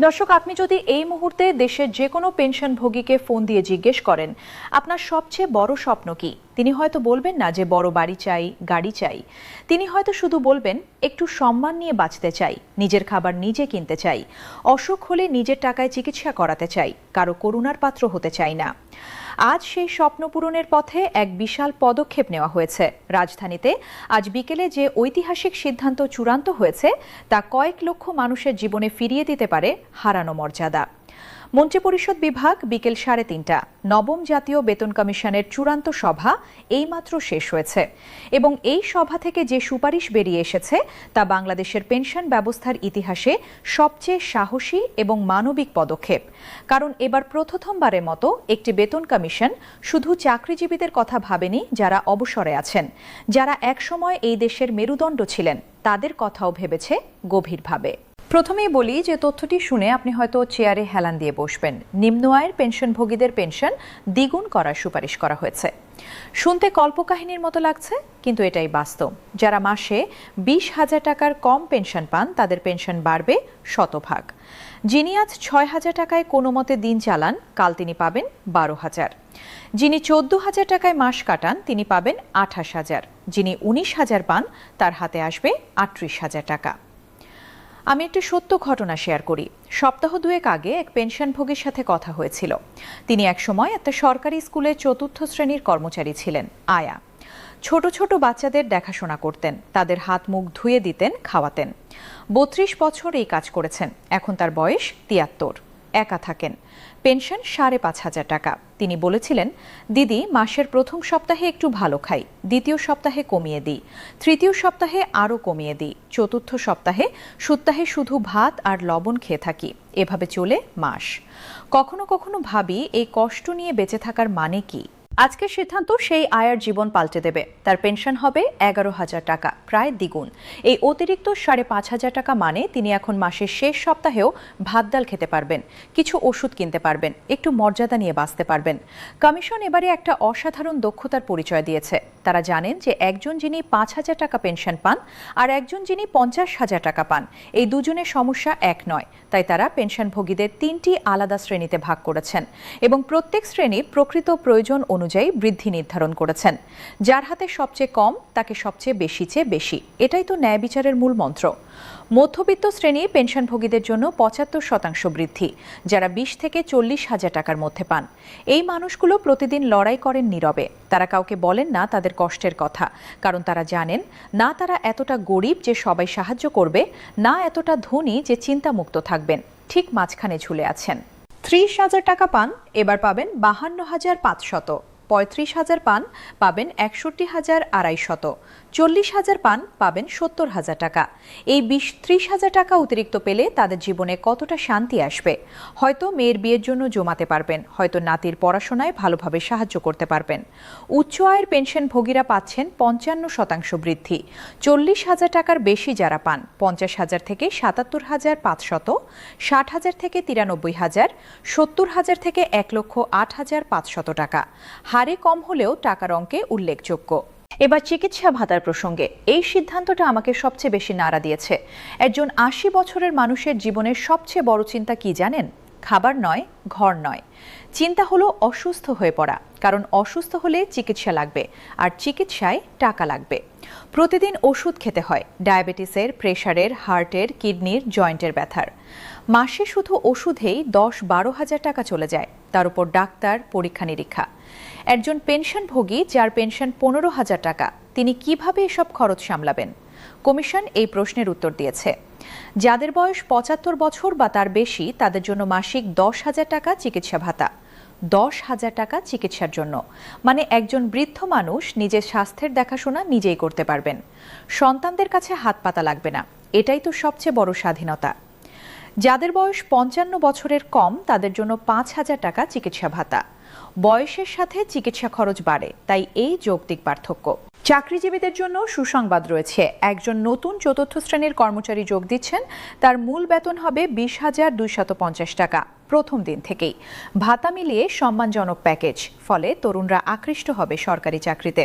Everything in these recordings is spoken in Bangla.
দর্শক, আপনি যদি এই মুহূর্তে দেশের যে কোনো পেনশনভোগীকে ফোন দিয়ে জিজ্ঞেস করেন আপনার সবচেয়ে বড় স্বপ্ন কি, তিনি হয়তো বলবেন না যে বড় বাড়ি চাই, গাড়ি চাই। তিনি হয়তো শুধু বলবেন একটু সম্মান নিয়ে বাঁচতে চাই, নিজের খাবার নিজে কিনতে চাই, অসুখ হলে নিজের টাকায় চিকিৎসা করাতে চাই, কারো করুণার পাত্র হতে চাই না। আজ সেই স্বপ্ন পূরণের পথে এক বিশাল পদক্ষেপ নেওয়া হয়েছে। রাজধানীতে আজ বিকেলে যে ঐতিহাসিক সিদ্ধান্ত চূড়ান্ত হয়েছে তা কয়েক লক্ষ মানুষের জীবনে ফিরিয়ে দিতে পারে হারানো মর্যাদা। মন্ত্রিপরিষদ বিভাগ বিকেল 3:30 নবম জাতীয় বেতন কমিশনের চূড়ান্ত সভা এইমাত্র শেষ হয়েছে এবং এই সভা থেকে যে সুপারিশ বেরিয়ে এসেছে তা বাংলাদেশের পেনশন ব্যবস্থার ইতিহাসে সবচেয়ে সাহসী এবং মানবিক পদক্ষেপ। কারণ এবার প্রথমবারের মতো একটি বেতন কমিশন শুধু চাকরিজীবীদের কথা ভাবেনি যারা অবসরে আছেন, যারা একসময় এই দেশের মেরুদণ্ড ছিলেন, তাদের কথাও ভেবেছে গভীরভাবে। প্রথমেই বলি যে তথ্যটি শুনে আপনি হয়তো চেয়ারে হেলান দিয়ে বসবেন। নিম্ন আয়ের পেনশনভোগীদের পেনশন দ্বিগুণ করার সুপারিশ করা হয়েছে। শুনতে কল্পকাহিনীর মতো লাগছে, কিন্তু এটাই বাস্তব। যারা মাসে 20,000 টাকার কম পেনশন পান তাদের পেনশন বাড়বে শতভাগ। যিনি আজ 6,000 টাকায় কোনো মতে দিন চালান, কাল তিনি পাবেন 12,000। যিনি 14,000 টাকায় মাস কাটান তিনি পাবেন 28,000। যিনি 19,000 পান তার হাতে আসবে 38,000 টাকা। আমি একটি সত্য ঘটনা শেয়ার করি। সপ্তাহ দুয়েক আগে এক পেনশনভোগীর সাথে কথা হয়েছিল। তিনি একসময় একটা সরকারি স্কুলের 4র্থ শ্রেণীর কর্মচারী ছিলেন। আয়া ছোট ছোট বাচ্চাদের দেখাশোনা করতেন, তাদের হাত মুখ ধুয়ে দিতেন, খাওয়াতেন। 32 বছর এই কাজ করেছেন। এখন তার বয়স 73। একা থাকেন। পেনশন 5,500 টাকা। তিনি বলেছিলেন, দিদি, মাসের প্রথম সপ্তাহে একটু ভালো খাই, দ্বিতীয় সপ্তাহে কমিয়ে দিই, তৃতীয় সপ্তাহে আরও কমিয়ে দিই, চতুর্থ সপ্তাহে শুধু ভাত আর লবণ খেয়ে থাকি। এভাবে চলে মাস। কখনো কখনো ভাবি এই কষ্ট নিয়ে বেঁচে থাকার মানে কি। আজকের সিদ্ধান্ত সেই আয়ার জীবন পাল্টে দেবে। তার পেনশন হবে 11,000 টাকা, প্রায় দ্বিগুণ। এই অতিরিক্ত 5,500 টাকা মানে তিনি এখন মাসের শেষ সপ্তাহেও ভাত ডাল খেতে পারবেন, কিছু ওষুধ কিনতে পারবেন, একটু মর্যাদা নিয়ে বাঁচতে পারবেন। কমিশন এবারে একটা অসাধারণ দক্ষতার পরিচয় দিয়েছে। তারা জানেন যে একজন যিনি 5,000 টাকা পেনশন পান আর একজন যিনি 50,000 টাকা পান, এই দুজনের সমস্যা এক নয়। তাই তারা পেনশনভোগীদের 3টি আলাদা শ্রেণীতে ভাগ করেছেন এবং প্রত্যেক শ্রেণীর প্রকৃত প্রয়োজন অনুযায়ী বৃদ্ধি নির্ধারণ করেছেন। যার হাতে সবচেয়ে কম তাকে সবচেয়ে বেশি চেয়ে বেশি। এটাই তো ন্যায় বিচারের মূল মন্ত্র। মধ্যবিত্ত শ্রেণী পেনশনভোগীদের জন্য 75% বৃদ্ধি, যারা 20 থেকে 40,000 টাকার মধ্যে পান। এই মানুষগুলো প্রতিদিন লড়াই করেন নীরবে। তারা কাউকে বলেন না তাদের কষ্টের কথা, কারণ তারা জানেন না তারা এতটা গরিব যে সবাই সাহায্য করবে, না এতটা ধনী যে চিন্তামুক্ত থাকবেন। ঠিক মাঝখানে ঝুলে আছেন। 30,000 টাকা পান, এবার পাবেন 52,500। 35,000 পান, পাবেন 61,250। 40,000 পান, পাবেন 70,000 টাকা। এই 20-30,000 টাকা অতিরিক্ত পেলে তাদের জীবনে কতটা শান্তি আসবে। হয়তো মেয়ের বিয়ের জন্য জমাতে পারবেন, হয়তো নাতির পড়াশোনায় ভালোভাবে সাহায্য করতে পারবেন। উচ্চ আয়ের পেনশনভোগীরা পাচ্ছেন 55% বৃদ্ধি। 40,000 টাকার বেশি যারা পান, 50,000 থেকে 77,500, 60,000 থেকে 93,000, 70,000 থেকে 1,08,500 টাকা। হারে কম হলেও টাকার অঙ্কে উল্লেখযোগ্য। এবার চিকিৎসা ভাতার প্রসঙ্গে এই সিদ্ধান্তটা আমাকে সবচেয়ে বেশি নাড়া দিয়েছে। একজন 80 বছরের মানুষের জীবনের সবচেয়ে বড় চিন্তা কি জানেন? খাবার নয়, ঘর নয়। চিন্তা হলো অসুস্থ হয়ে পড়া। কারণ অসুস্থ হলে চিকিৎসা লাগবে, আর চিকিৎসায় টাকা লাগবে। প্রতিদিন ওষুধ খেতে হয়, ডায়াবেটিসের, প্রেশারের, হার্টের, কিডনির, জয়েন্টের ব্যথার। মাসে শুধু ওষুধেই 10-12,000 টাকা চলে যায়। তার উপর ডাক্তার, পরীক্ষা নিরীক্ষা। একজন পেনশনভোগী যার পেনশন 15,000 টাকা, তিনি কিভাবে এসব খরচ সামলাবেন? কমিশন এই প্রশ্নের উত্তর দিয়েছে। যাদের বয়স 75 বছর বা তার বেশি, তাদের জন্য মাসিক 10,000 টাকা চিকিৎসা ভাতা। 10,000 টাকা চিকিৎসার জন্য, মানে একজন বৃদ্ধ মানুষ নিজের স্বাস্থ্যের দেখাশোনা নিজেই করতে পারবেন। সন্তানদের কাছে হাত পাতা লাগবে না। এটাই তো সবচেয়ে বড় স্বাধীনতা। যাদের বয়স 55 বছরের কম, তাদের জন্য 5,000 টাকা চিকিৎসা ভাতা। বয়সের সাথে চিকিৎসা খরচ বাড়ে, তাই এই যৌক্তিক পার্থক্য। চাকরিজীবীদের জন্য সুসংবাদ রয়েছে। একজন নতুন 4র্থ শ্রেণীর কর্মচারী যোগ দিচ্ছেন, তার মূল বেতন হবে 20,250 টাকা। প্রথম দিন থেকেই। ভাতা মিলিয়ে সম্মানজনক প্যাকেজ, ফলে তরুণরা আকৃষ্ট হবে সরকারি চাকরিতে।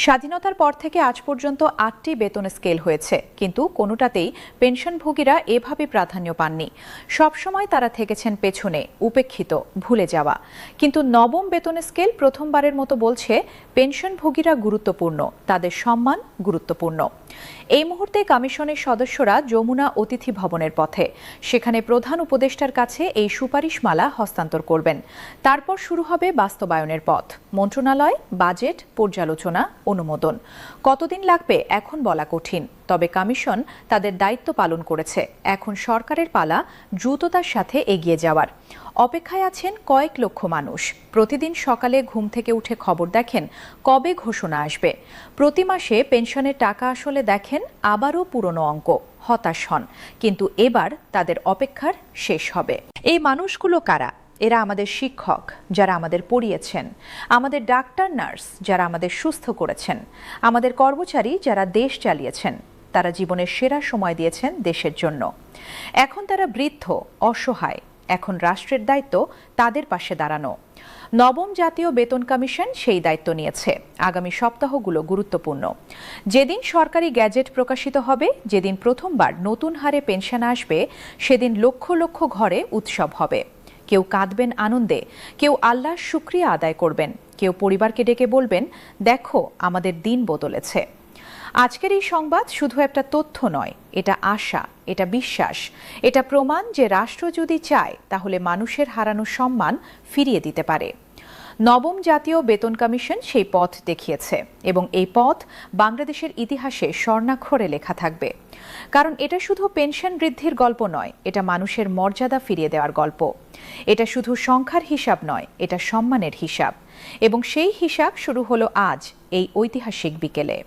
স্বাধীনতার পর থেকে আজ পর্যন্ত 8টি বেতন স্কেল হয়েছে, কিন্তু কোনোটাতেই পেনশনভোগীরা এভাবে প্রাধান্য পাননি। সবসময় তারা থেকেছেন পেছনে, উপেক্ষিত, ভুলে যাওয়া। কিন্তু নবম বেতন স্কেল প্রথমবারের মতো বলছে পেনশনভোগীরা গুরুত্বপূর্ণ, তাদের সম্মান গুরুত্বপূর্ণ। এই মুহূর্তে কমিশনের সদস্যরা যমুনা অতিথি ভবনের পথে। সেখানে প্রধান উপদেষ্টার কাছে এই সুপারিশমালা হস্তান্তর করবেন। তারপর শুরু হবে বাস্তবায়নের পথ। মন্ত্রণালয়, বাজেট, পর্যালোচনা, অনুমোদন। কতদিন লাগবে এখন বলা কঠিন, তবে কমিশন তাদের দায়িত্ব পালন করেছে। এখন সরকারের পালা দ্রুততার সাথে এগিয়ে যাওয়ার। অপেক্ষায় আছেন কয়েক লক্ষ মানুষ। প্রতিদিন সকালে ঘুম থেকে উঠে খবর দেখেন কবে ঘোষণা আসবে। প্রতি মাসে পেনশনের টাকা আসলে দেখেন আবারও পুরনো অঙ্ক। হতাশ হন, কিন্তু এবার তাদের অপেক্ষার শেষ হবে। এই মানুষগুলো কারা? এরা আমাদের শিক্ষক, যারা আমাদের পড়িয়েছেন, আমাদের ডাক্তার, নার্স, যারা আমাদের সুস্থ করেছেন, আমাদের কর্মচারী, যারা দেশ চালিয়েছেন। তারা জীবনের সেরা সময় দিয়েছেন দেশের জন্য। এখন তারা বৃদ্ধ, অসহায়। এখন রাষ্ট্রের দায়িত্ব তাদের পাশে দাঁড়ানো। নবম জাতীয় বেতন কমিশন সেই দায়িত্ব নিয়েছে। আগামী সপ্তাহগুলো গুরুত্বপূর্ণ। যেদিন সরকারি গ্যাজেট প্রকাশিত হবে, যেদিন প্রথমবার নতুন হারে পেনশন আসবে, সেদিন লক্ষ লক্ষ ঘরে উৎসব হবে। কেউ কাঁদবেন আনন্দে, কেউ আল্লাহর শুকরিয়া আদায় করবেন, কেউ পরিবারকে ডেকে বলবেন, দেখো আমাদের দিন বদলেছে। আজকের এই সংবাদ শুধু একটা তথ্য নয়, এটা আশা, এটা বিশ্বাস, এটা প্রমাণ যে রাষ্ট্র যদি চায় তাহলে মানুষের হারানো সম্মান ফিরিয়ে দিতে পারে। নবম জাতীয় বেতন কমিশন সেই পথ দেখিয়েছে, এবং এই পথ বাংলাদেশের ইতিহাসে স্বর্ণাক্ষরে লেখা থাকবে। কারণ এটা শুধু পেনশন বৃদ্ধির গল্প নয়, এটা মানুষের মর্যাদা ফিরিয়ে দেওয়ার গল্প। এটা শুধু সংখ্যার হিসাব নয়, এটা সম্মানের হিসাব। এবং সেই হিসাব শুরু হলো আজ, এই ঐতিহাসিক বিকেলে।